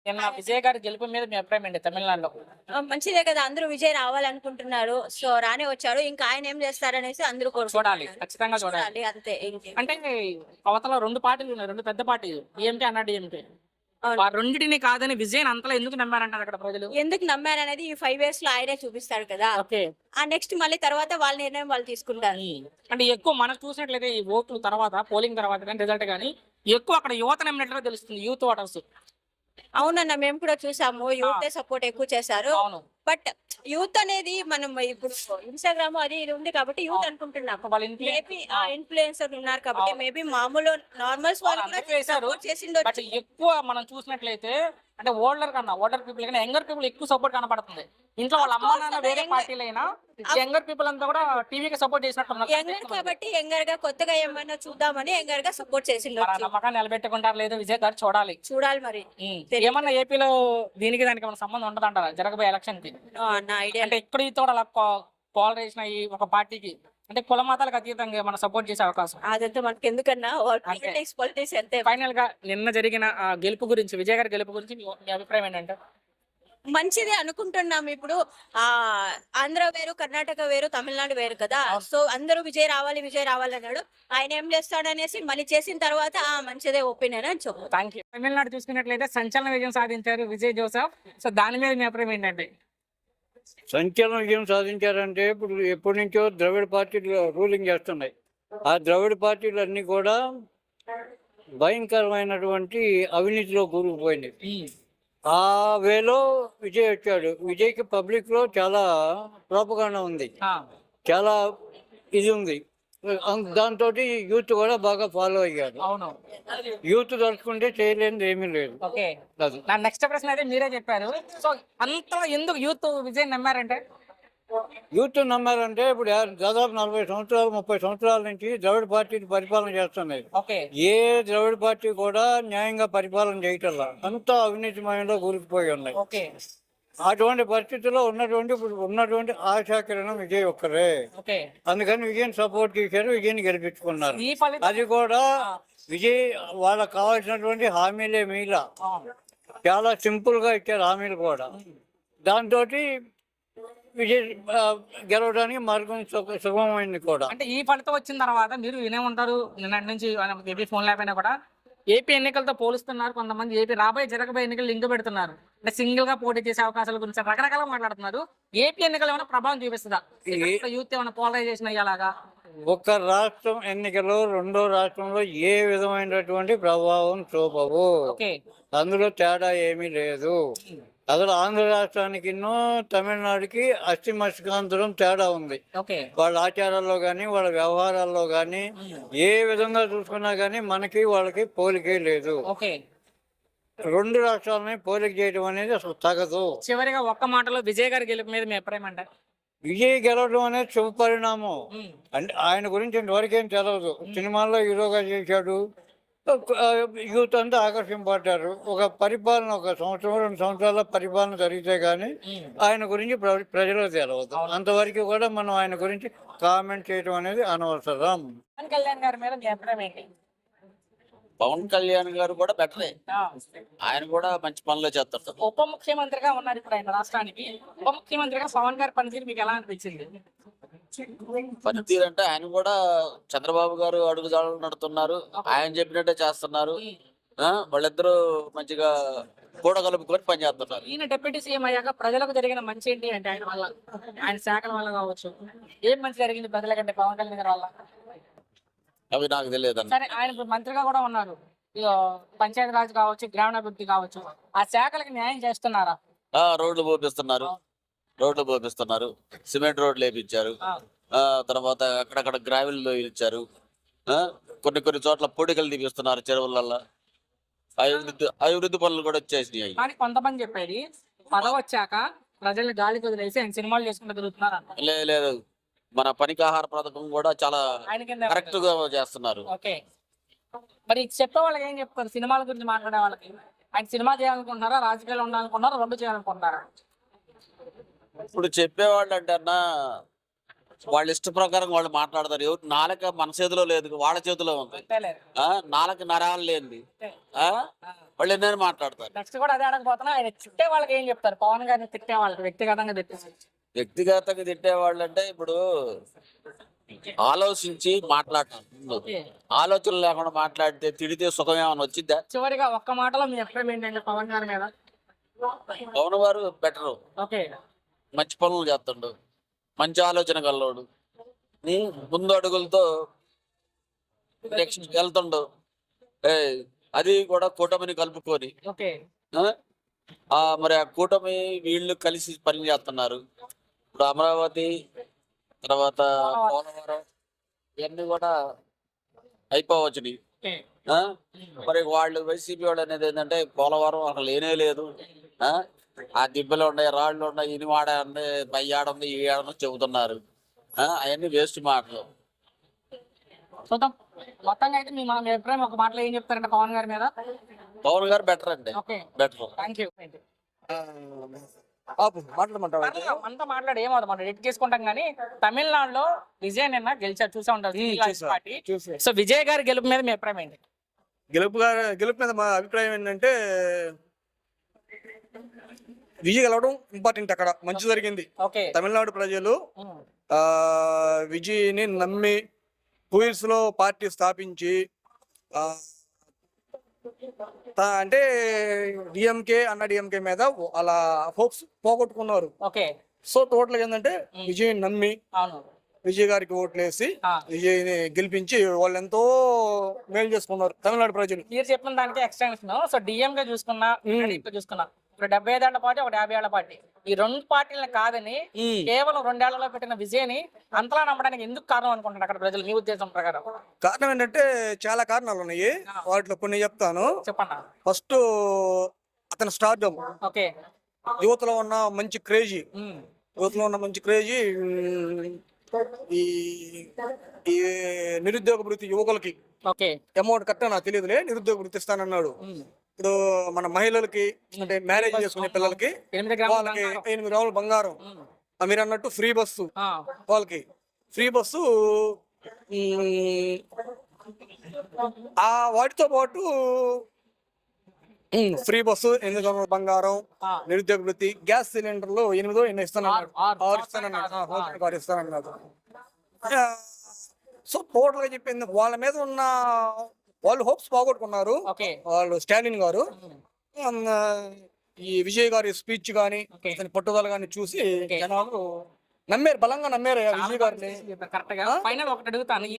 నిన్న విజయ్ గారి గెలుపు మీద మీ అభిప్రాయం ఏంటి తమిళనాడులో? మంచిదే కదా! అందరూ విజయ్ రావాలనుకుంటున్నారు. సో, రానే వచ్చాడు. ఇంకా ఆయన ఏం చేస్తారనేసి అందరూ చూడాలి. కోరుకుంటున్నారు. ఖచ్చితంగా చూడాలి. చూడాలి అంతే ఇంకేం. అంటే అవతల 2 పార్టీలు ఉన్నాయి. 2 పెద్ద పార్టీలు. డీఎంకే, అన్నా డీఎంకే. అవును. ఆ రెండిటిని కాదని విజయ్‌ని అంతలా ఎందుకు నమ్మారంటారు అక్కడ ప్రజలు? ఎందుకు నమ్మారనేది ఈ 5 ఇయర్స్‌లో ఆయనే చూపిస్తాడు కదా! ఓకే. నెక్స్ట్ మళ్ళీ తర్వాత వాళ్ళ నిర్ణయం వాళ్ళు తీసుకుంటారు. అంటే ఎక్కువ మనకు చూసినట్లయితే ఈ ఓట్లు తర్వాత పోలింగ్ తర్వాత గాని రిజల్ట్ గాని ఎక్కువ అక్కడ యువత నమ్మినట్లుగా తెలుస్తుంది. Youth voters. అవునన్న మేము కూడా చూసాము. యూతే సపోర్ట్ ఎక్కువ చేశారు. అవును. బట్ యూత్ అనేది మనం ఇప్పుడు ఇన్‌స్టాగ్రామ్ అది ఇది ఉంది కాబట్టి యూత్ అనుకుంటున్నాం. వాళ్ళ మేబీ ఇన్‌ఫ్లుయెన్సర్ ఉన్నారు కాబట్టి అవును. మేబీ మామూలు నార్మల్స్ వాళ్ళు కూడా అందరూ చేశారు. సపోర్ట్ చేసిండొచ్చు. బట్ ఎక్కువ మనం చూసినట్లయితే అంటే ఓల్డర్ పీపుల్ కన్నా యంగర్ పీపుల్ ఎక్కువ సపోర్ట్ కనపడుతుంది. ఇంట్లో వాళ్ళ అమ్మ నాన్న వేరే పార్టీలైనా యంగర్ పీపుల్ అంతా కూడా టీవీకి సపోర్ట్ చేసినట్టు యంగర్ కాబట్టి యంగర్ గా కొత్తగా ఏమైనా చూద్దామని యంగర్ గా సపోర్ట్ చేసిండొచ్చు. నమ్మకాన్ని నిలబెట్టుకుంటారు లేదు విజయ్ గారు చూడాలి. చూడాలి మరి. ఏమన్నా ఏపీలో దీనికి దానికి ఏమైనా సంబంధం ఉండదంటారా జరగబోయే ఎలక్షన్ కి? నా ఐడియా అంటే ఇక్కడ ఇతో అలా పోలరైజేషన్ అయ్యి ఒక పార్టీకి అంటే కుల మతాలకు అతీతంగా మనం సపోర్ట్ చేసే అవకాశం. అదంతా మనకి ఎందుకన్నా పాలిటిక్స్ అంతే. ఫైనల్ గా నిన్న జరిగిన గెలుపు గురించి విజయ్ గారి గెలుపు గురించి మీ అభిప్రాయం ఏంటంటే? మంచిదే అనుకుంటున్నాం. ఇప్పుడు ఆంధ్ర వేరు, కర్ణాటక వేరు, తమిళనాడు వేరు కదా. సో అందరూ విజయ్ రావాలి అన్నాడు. ఆయన ఏం చేస్తాడనేసి మళ్ళీ చేసిన తర్వాత మంచిదే ఒపీనియన్ అని చెప్పు. Thank you. తమిళనాడు చూసుకున్నట్లయితే సంచలన విజయం సాధించారు విజయ్ జోసెఫ్. సో దాని మీద మీ అభిప్రాయం ఏంటంటే? సంచలన విజయం సాధించారంటే ఇప్పుడు ఎప్పటి నుంచో ద్రవిడ పార్టీలు రూలింగ్ చేస్తున్నాయి. ఆ ద్రవిడ పార్టీలు అన్నీ కూడా భయంకరమైనటువంటి అవినీతిలో కూరుకుపోయినాయి. ఆ వేలో విజయ్ వచ్చాడు. విజయ్కి పబ్లిక్ లో చాలా ప్రోపగాండా ఉంది, చాలా ఇది ఉంది. దాంతో యూత్ కూడా బాగా ఫాలో అయ్యారు. అవును. యూత్ తలుచుకుంటే చేయలేనిది ఏమీ లేదు. ఓకే. నా నెక్స్ట్ ప్రశ్న అయితే మీరే చెప్పారు. సో అంతలో ఎందుకు యూత్ విజయ్ నమ్మారంటే? యూత్ నమ్మారంటే ఇప్పుడు దాదాపు 40 సంవత్సరాలు 30 సంవత్సరాల నుంచి ద్రవిడ పార్టీలు పరిపాలన చేస్తున్నాయి. ఓకే. ఏ ద్రవిడ పార్టీ కూడా న్యాయంగా పరిపాలన చేయటంలా, అంతా అవినీతిమయంలో కూరుకుపోయి ఉన్నాయి. ఓకే. అటువంటి పరిస్థితుల్లో ఉన్నటువంటి ఆశాకిరణం విజయ్ ఒక్కరే. ఓకే. అందుకని విజయ్ సపోర్ట్ చేశారు, విజయ్ గెలిపించుకున్నారు. ఈ ఫలితం అది కూడా విజయ్ వాళ్ళకి కావాల్సినటువంటి హామీలే మీలా చాలా సింపుల్ గా ఇచ్చారు హామీలు కూడా. దాంతో విజయ్ గెలవడానికి మార్గం సుగమమైంది కూడా. అంటే ఈ ఫలితం వచ్చిన తర్వాత మీరు వినే ఉంటారు నిన్నటి నుంచి ఏపీ ఫోన్ లేకపోయినా కూడా ఏపీ ఎన్నికలతో పోలుస్తున్నారు. కొంతమంది ఏపీ జరగబోయే ఎన్నికలు లింక్ పెడుతున్నారు. అంటే సింగిల్ గా పోటీ చేసే అవకాశాల గురించి రకరకాలుగా మాట్లాడుతున్నారు. ఏపీ ఎన్నికలు ఏమైనా ప్రభావం చూపిస్తుందా? యూత్ ఏమైనా పోలరైజేషన్ అయ్యేలాగా? ఒక రాష్ట్రం ఎన్నికలు రెండో రాష్ట్రంలో ఏ విధమైనటువంటి ప్రభావం చూపవు. అందులో తేడా ఏమీ లేదు. అసలు ఆంధ్ర రాష్ట్రానికి తమిళనాడుకి అస్థిమస్కాంతరం తేడా ఉంది. వాళ్ళ ఆచారాల్లో కానీ వాళ్ళ వ్యవహారాల్లో కానీ ఏ విధంగా చూసుకున్నా కానీ మనకి వాళ్ళకి పోలికే లేదు. రెండు రాష్ట్రాలని పోలిక చేయడం అనేది అసలు తగదు. చివరిగా ఒక్క మాటలో విజయ్ గారి గెలుపు మీద మీ అభిప్రాయం అంటే? విజయ్ గెలవడం అనేది శుభ పరిణామం. అంటే ఆయన గురించి ఇంతవరకేం తెలియదు. సినిమాల్లో హీరోగా చేశాడు, యూత్ అంతా ఆకర్షింపడ్డారు. ఒక పరిపాలన, ఒక సంవత్సరం 2 సంవత్సరాల పరిపాలన జరిగితే గానీ ఆయన గురించి ప్రజలకు తెలియదు. అంతవరకు కూడా మనం ఆయన గురించి కామెంట్ చేయడం అనేది అనవసరం. పవన్ కళ్యాణ్ గారి మీద మీ అభిప్రాయం ఏంటి? పవన్ కళ్యాణ్ గారు కూడా బెటరే, ఆయన కూడా మంచి పనులు చేస్తారు. ఉప ముఖ్యమంత్రిగా ఉన్నారు ఇప్పుడు ఆయన రాష్ట్రానికి. ఉప ముఖ్యమంత్రిగా పవన్ గారి పనితీరు మీకు ఎలా అనిపించింది? పనితీరు అంటే ఆయన కూడా చంద్రబాబు గారు అడుగుజాడలు నడుతున్నారు, ఆయన చెప్పినట్టే చేస్తున్నారు. వాళ్ళిద్దరూ మంచిగా కూడా కలుపుకొని పనిచేస్తున్నారు. ఈయన డిప్యూటీ సీఎం అయ్యాక ప్రజలకు జరిగిన మంచి ఏంటి అంటే ఆయన వల్ల, ఆయన శాఖల వల్ల కావచ్చు, ఏం మంచి జరిగింది ప్రజలకంటే పవన్ కళ్యాణ్ గారి వల్ల? అవి నాకు తెలియదు. సరే, ఆయన మంత్రిగా కూడా ఉన్నారు. పంచాయతీ రాజ్ కావచ్చు, గ్రామీణాభివృద్ధి కావచ్చు, ఆ శాఖలకు న్యాయం చేస్తున్నారా? రోడ్లు పోపిస్తున్నారు, సిమెంట్ రోడ్లు వేయించారు, తర్వాత అక్కడక్కడ గ్రావెల్ ఇచ్చారు, కొన్ని చోట్ల పొడికలు తీపిస్తున్నారు చెరువులలో. అభివృద్ధి పనులు కూడా వచ్చేసినాయి. కానీ కొంతమంది చెప్పేది పదవి వచ్చాక ప్రజల్ని గాలికి వదిలేసి ఆయన సినిమాలు చేసుకుంటూ తిరుగుతున్నారు. లేదు, మన పనికి ఆహార పథకం కూడా చాలా కరెక్ట్ గా చేస్తున్నారు. ఓకే. మరి చెప్పే వాళ్ళకి ఏం చెప్తారు? సినిమాల గురించి మాట్లాడే వాళ్ళకి ఆయన సినిమా చేయాలనుకుంటున్నారా, రాజకీయాలు ఉండాలనుకుంటున్నారా, రెండు చేయాలనుకుంటున్నారా? ఇప్పుడు చెప్పేవాళ్ళు అంటే వాళ్ళ ఇష్ట ప్రకారం వాళ్ళు మాట్లాడతారు. ఎవరు నాలుక మన చేతిలో లేదు, వాళ్ళ చేతిలో ఉంది. అంతేలే. నాలుక నరాలు లేనిది వాళ్ళు ఎన్నైనా మాట్లాడతారు. నెక్స్ట్ కూడా అదే అడగబోతున్నా, ఆయన తిట్టే వాళ్ళకి ఏం చెప్తారు? పవన్ గారిని తిట్టే వాళ్ళకి వ్యక్తిగతంగా తిట్టేసి. వ్యక్తిగతంగా తిట్టేవాళ్ళు అంటే ఇప్పుడు ఆలోచించి మాట్లాడటం. ఓకే. ఆలోచన లేకుండా మాట్లాడితే తిడితే సుఖం ఏమైనా వచ్చిద్దా? చివరిగా ఒక్క మాటలో మీ అభిప్రాయం ఏంటంటే పవన్ గారి మీద? పవన్ గారు బెటరు, ఓకే. మంచి పనులు చేస్తుండు, మంచి ఆలోచన గల్లోడు, ముందు అడుగులతో నెక్స్ట్ వెళ్తుండు. అది కూడా కూటమిని కలుపుకొని ఓకే. మరి ఆ కూటమి వీళ్ళు కలిసి పని చేస్తున్నారు. ఇప్పుడు అమరావతి తర్వాత పోలవరం ఇవన్నీ కూడా అయిపోవచ్చుని. ఓకే. మరి వాళ్ళు వైసీపీ వాళ్ళు అనేది ఏంటంటే పోలవరం అసలు లేనే లేదు, ఆ దిబ్బలు ఉన్నాయి, రాళ్ళు ఉన్నాయి, ఇని వాడ ఉంది, పై ఆడుంది, ఈ ఆడని చెబుతున్నారు. అవన్నీ వేస్ట్ మాటలు. చూద్దాం. మొత్తంగా అయితే మీ అభిప్రాయం ఒక మాటలో ఏం చెప్తారంటే పవన్ గారి మీద? పవన్ గారు బెటర్ అండి, ఓకే. బెటర్. Thank you. మాట్లాడమంటావా? అంతా మాట్లాడి ఏమవుతుంది, మనం ఎడిట్ చేసుకుంటాం కానీ తమిళనాడులో విజయ్ నిన్న గెలిచారు, చూసే ఉంటారు పార్టీ. సో విజయ్ గారి గెలుపు మీద మీ అభిప్రాయం ఏంటి? గెలుపు మీద మా అభిప్రాయం ఏంటంటే విజయ్ గెలవడం ఇంపార్టెంట్. అక్కడ మంచి జరిగింది. ఓకే. తమిళనాడు ప్రజలు విజయ్ని నమ్మి పూయిల్స్ లో పార్టీ స్థాపించి అంటే డిఎంకే అన్న డిఎంకే మీద అలా హోప్స్ పోగొట్టుకున్నారు. ఓకే. సో టోటల్ ఏంటంటే విజయ్ నమ్మి అవును, విజయ్ గారికి ఓట్లేసి విజయ్ని గెలిపించి వాళ్ళు ఎంతో మేలు చేసుకున్నారు తమిళనాడు ప్రజలు. మీరు చెప్పిన దానికి ఎక్స్టెన్షన్. సో డిఎం గా చూసుకున్నా, చూసుకున్నా, ఇప్పుడు 75 ఏళ్ల పార్టీ, ఒకటి 50 ఏళ్ల పార్టీ, ఈ రెండు పార్టీలను కాదని కేవలం 2 ఏళ్లలో పెట్టిన విజయ్ని అంతలా నమ్మడానికి ఎందుకు కారణం అనుకుంటున్నారు అక్కడ ప్రజలు, మీ ఉద్దేశం ప్రకారం? కారణం ఏంటంటే చాలా కారణాలు ఉన్నాయి, వాటిలో కొన్ని చెప్తాను. చెప్పండి. ఫస్ట్ అతని స్టార్డమ్, ఓకే. యువతలో ఉన్న మంచి క్రేజీ, ఈ ఈ నిరుద్యోగ వృత్తి యువకులకి ఓకే. అమౌంట్ కట్ట నాకు తెలియదులే, నిరుద్యోగ వృత్తి ఇస్తానన్నాడు. ఇప్పుడు మన మహిళలకి అంటే మ్యారేజ్ చేసుకునే పిల్లలకి 8 గ్రాముల వాళ్ళకి 8 గ్రాముల బంగారం, మీరు అన్నట్టు ఫ్రీ బస్సు, వాళ్ళకి ఫ్రీ బస్సు. ఆ వాటితో పాటు ఫ్రీ బస్సు, 8 గ్రాముల బంగారం, నిరుద్యోగ వృత్తి, గ్యాస్ సిలిండర్లు 8 ఎన్నో ఇస్తానన్నాడు, 6 ఇస్తానన్నాడు. సో టోటల్ గా చెప్పింది వాళ్ళ మీద ఉన్న వాళ్ళు హోప్స్ పోగొట్టుకున్నారు. వాళ్ళు స్టాలిన్ గారు ఈ విజయ్ గారి స్పీచ్ గాని అతని పట్టుదల గాని చూసి జనాలు నమ్మారు, బలంగా నమ్మారు విజయ్ గారిని. కరెక్ట్ గా. ఫైనల్ ఒకటి అడుగుతాను, ఈ